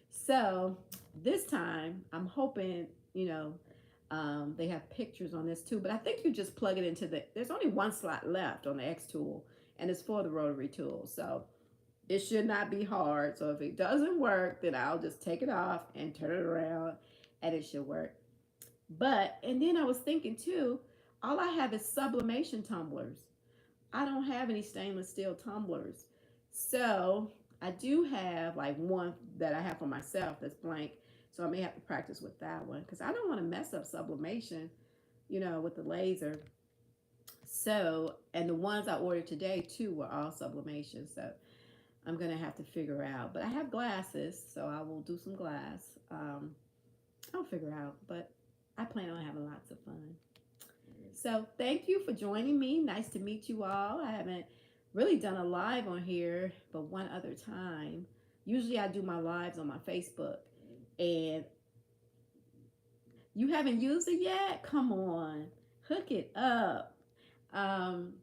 So this time I'm hoping, they have pictures on this too, but I think you just plug it there's only one slot left on the X tool, and it's for the rotary tool. So it should not be hard. So if it doesn't work, then I'll just take it off and turn it around, and it should work. And then I was thinking too, all I have is sublimation tumblers. I don't have any stainless steel tumblers. So I do have like one that I have for myself that's blank. So I may have to practice with that one because I don't want to mess up sublimation, with the laser. So, and the ones I ordered today too were all sublimation. So I'm going to have to figure out. But I have glasses, so I will do some glass. I'll figure out. But I plan on having lots of fun. So thank you for joining me. Nice to meet you all. I haven't really done a live on here, but one other time. Usually I do my lives on my Facebook. And you haven't used it yet? Come on, hook it up. Um,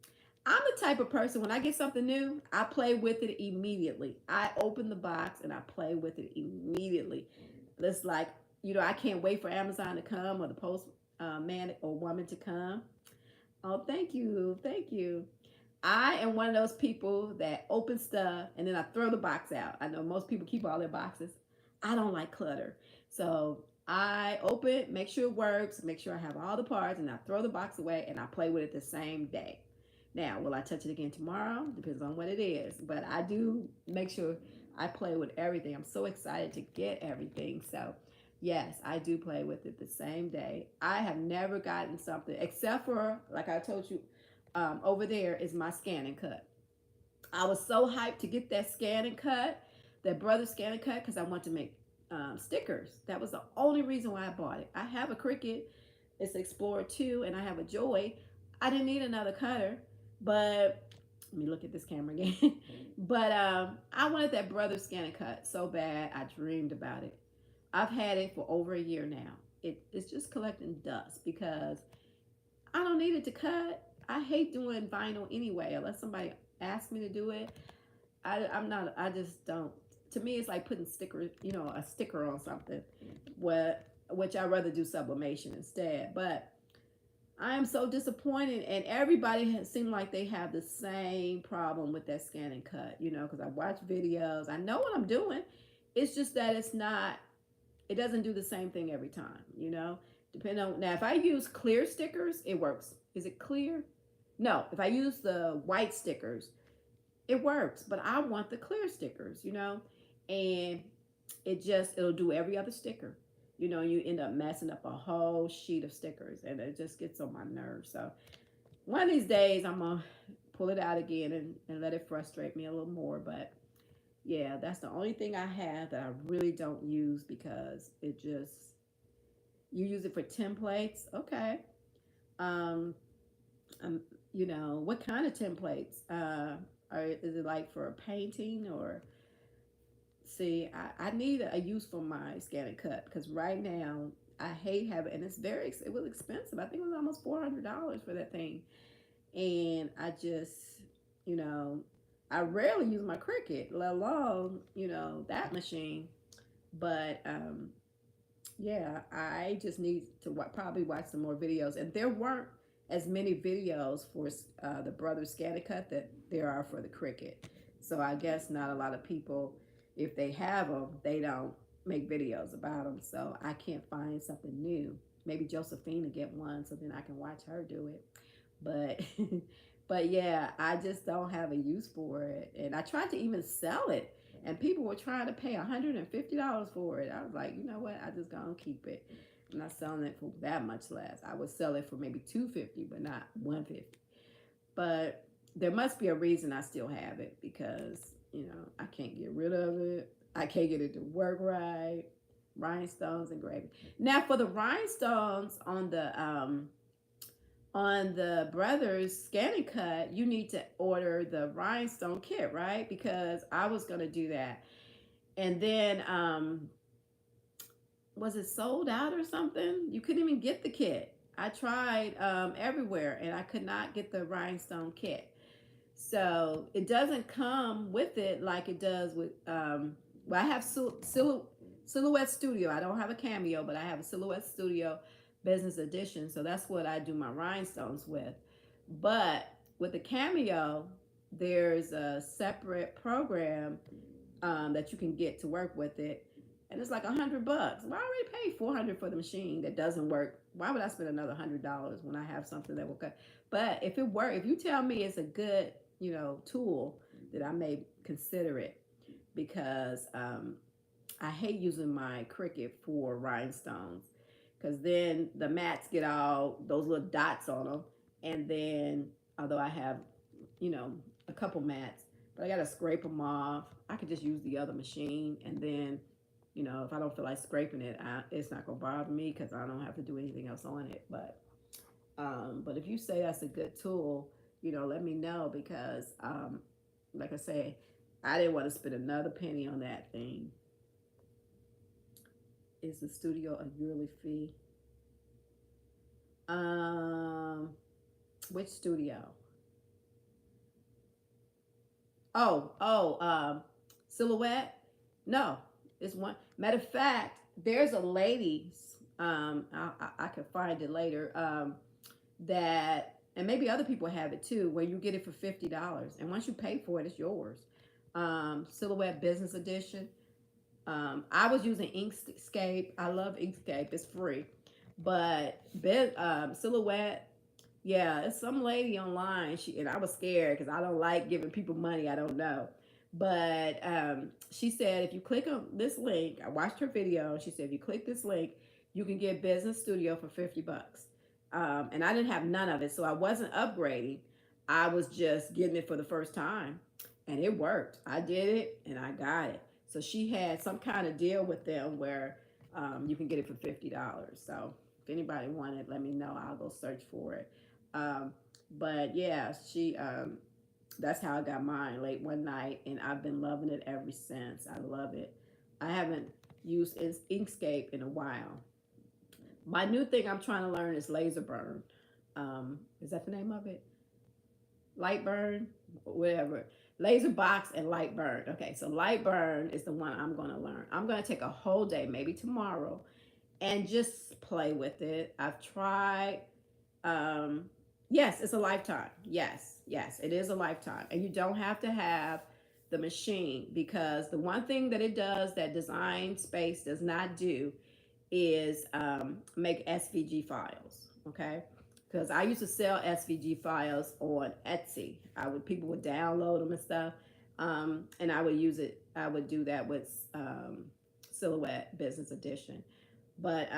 I'm the type of person when I get something new, I play with it immediately. I open the box and I play with it immediately. It's like, I can't wait for Amazon to come or the post man or woman to come. Oh, thank you. Thank you. I am one of those people that open stuff and then I throw the box out. I know most people keep all their boxes. I don't like clutter. So I open it, make sure it works, make sure I have all the parts, and I throw the box away and I play with it the same day. Now, will I touch it again tomorrow? Depends on what it is. But I do make sure I play with everything. I'm so excited to get everything. So, yes, I do play with it the same day. I have never gotten something, except for, like I told you, over there is my scan and cut. I was so hyped to get that scan and cut, that Brother Scan and Cut because I want to make stickers. That was the only reason why I bought it. I have a Cricut, it's Explorer 2, and I have a Joy. I didn't need another cutter, but let me look at this camera again. But I wanted that Brother Scan and Cut so bad. I dreamed about it. I've had it for over a year now. It's just collecting dust because I don't need it to cut. I hate doing vinyl anyway, unless somebody asks me to do it. I'm not. I just don't. To me, it's like putting sticker, a sticker on something. What, which I rather do sublimation instead. But I am so disappointed, and everybody has seemed like they have the same problem with that scan and cut. Because I watch videos, I know what I'm doing. It's just that it's not. It doesn't do the same thing every time. Depending on now, if I use clear stickers, it works. Is it clear? No. If I use the white stickers, it works. But I want the clear stickers. And it'll do every other sticker. You end up messing up a whole sheet of stickers, and it just gets on my nerves. So one of these days I'm gonna pull it out again and let it frustrate me a little more. But yeah, that's the only thing I have that I really don't use because it just you use it for templates. Okay. um what kind of templates is it like for a painting or see, I need a use for my scan and cut because right now I hate having, and it was expensive. I think it was almost $400 for that thing. And I just, you know, I rarely use my Cricut, let alone, that machine. But yeah, I just need to probably watch some more videos. And there weren't as many videos for the Brothers Scattercut that there are for the Cricut. So I guess not a lot of people, if they have them, they don't make videos about them. So I can't find something new. Maybe Josephine will get one so then I can watch her do it. But but yeah, I just don't have a use for it. And I tried to even sell it, and people were trying to pay $150 for it. I was like, you know what? I just gonna keep it. I'm not selling it for that much less. I would sell it for maybe $250, but not $150. But there must be a reason I still have it because I can't get rid of it. I can't get it to work right. Rhinestones engraving. Now for the rhinestones on the Brothers Scan and Cut, you need to order the rhinestone kit, right? Because I was gonna do that, and then was it sold out or something? You couldn't even get the kit. I tried everywhere, and I could not get the rhinestone kit. So it doesn't come with it like it does with. Well, I have Silhouette Studio. I don't have a Cameo, but I have a Silhouette Studio Business Edition. So that's what I do my rhinestones with. But with the Cameo, there's a separate program that you can get to work with it, and it's like $100. Well, I already paid $400 for the machine that doesn't work. Why would I spend another $100 when I have something that will cut? But if it work, if you tell me it's a good tool, that I may consider it because I hate using my Cricut for rhinestones because then the mats get all those little dots on them, and then although I have a couple mats, but I gotta scrape them off. I could just use the other machine, and then if I don't feel like scraping it, it's not gonna bother me because I don't have to do anything else on it. But if you say that's a good tool, let me know because like I say, I didn't want to spend another penny on that thing. Is the studio a yearly fee? Which studio? Silhouette? No, it's one. Matter of fact, there's a lady. I could find it later. That, and maybe other people have it too, where you get it for $50, and once you pay for it, it's yours. Silhouette Business Edition. I was using Inkscape. I love Inkscape. It's free, but Silhouette. Yeah, it's some lady online. And I was scared because I don't like giving people money I don't know. But she said if you click on this link, I watched her video. She said if you click this link, you can get Business Studio for $50. And I didn't have none of it, so I wasn't upgrading. I was just getting it for the first time, and it worked. I did it, and I got it. So she had some kind of deal with them where you can get it for $50. So if anybody wanted, let me know. I'll go search for it. Um, but yeah, she that's how I got mine late one night, and I've been loving it ever since. I love it. I haven't used Inkscape in a while. My new thing I'm trying to learn is laser burn. Is that the name of it? Light burn, whatever. Laser box and light burn. Okay, so light burn is the one I'm going to learn. I'm going to take a whole day, maybe tomorrow, and just play with it. I've tried. Um, yes, it's a lifetime. Yes, it is a lifetime. And you don't have to have the machine, because the one thing that it does that Design Space does not do is make SVG files. Okay, because I used to sell SVG files on Etsy. People would download them and stuff, and I would use it. I would do that with Silhouette Business Edition. But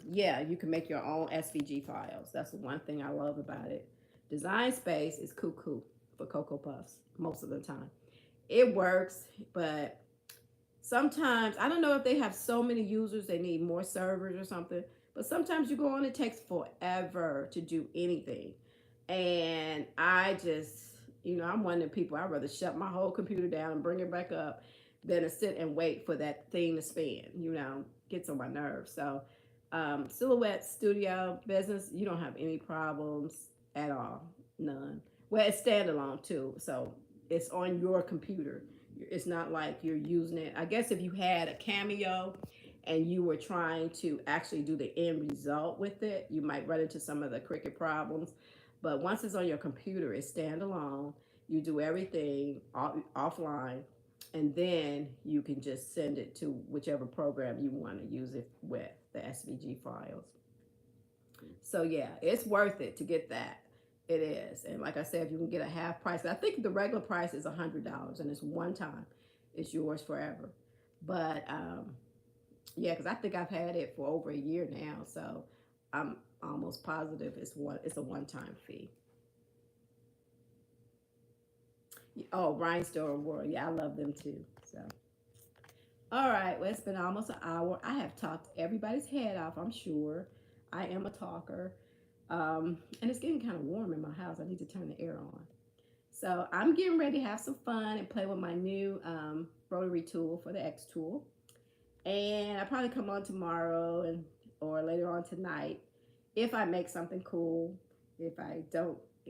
yeah, you can make your own SVG files. That's the one thing I love about it. Design Space is cuckoo for Cocoa Puffs most of the time. It works, but sometimes I don't know if they have so many users they need more servers or something. But sometimes you go on, it takes forever to do anything. And I just, I'm one of the people, I'd rather shut my whole computer down and bring it back up than to sit and wait for that thing to spin, gets on my nerves. So Silhouette Studio Business, you don't have any problems at all. None. Well, it's standalone too. So it's on your computer. It's not like you're using it. I guess if you had a Cameo and you were trying to actually do the end result with it, you might run into some of the Cricut problems. But once it's on your computer, it's standalone. You do everything offline, and then you can just send it to whichever program you want to use it with, the SVG files. So yeah, it's worth it to get that. It is. And like I said, if you can get a half price, I think the regular price is $100, and it's one time. It's yours forever. But yeah, because I think I've had it for over a year now, so I'm almost positive it's a one-time fee. Oh, Rhinestone World. Yeah, I love them too. So all right, well, it's been almost an hour. I have talked everybody's head off, I'm sure. I am a talker. And it's getting kind of warm in my house. I need to turn the air on. So I'm getting ready to have some fun and play with my new rotary tool for the X tool. And I'll probably come on tomorrow or later on tonight if I make something cool. If I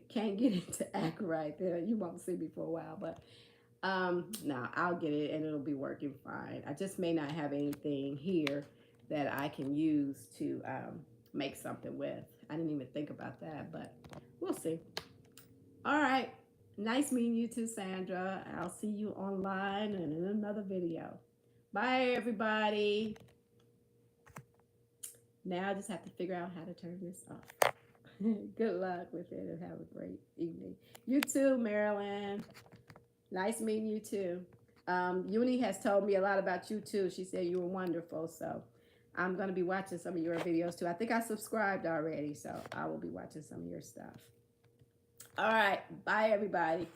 can't get it to act right, then you won't see me for a while. But no, I'll get it and it'll be working fine. I just may not have anything here that I can use to make something with. I didn't even think about that, but we'll see. All right. Nice meeting you too, Sandra. I'll see you online and in another video. Bye, everybody. Now I just have to figure out how to turn this off. Good luck with it and have a great evening. You too, Marilyn. Nice meeting you too. Uni has told me a lot about you too. She said you were wonderful. So I'm going to be watching some of your videos too. I think I subscribed already, so I will be watching some of your stuff. All right. Bye, everybody.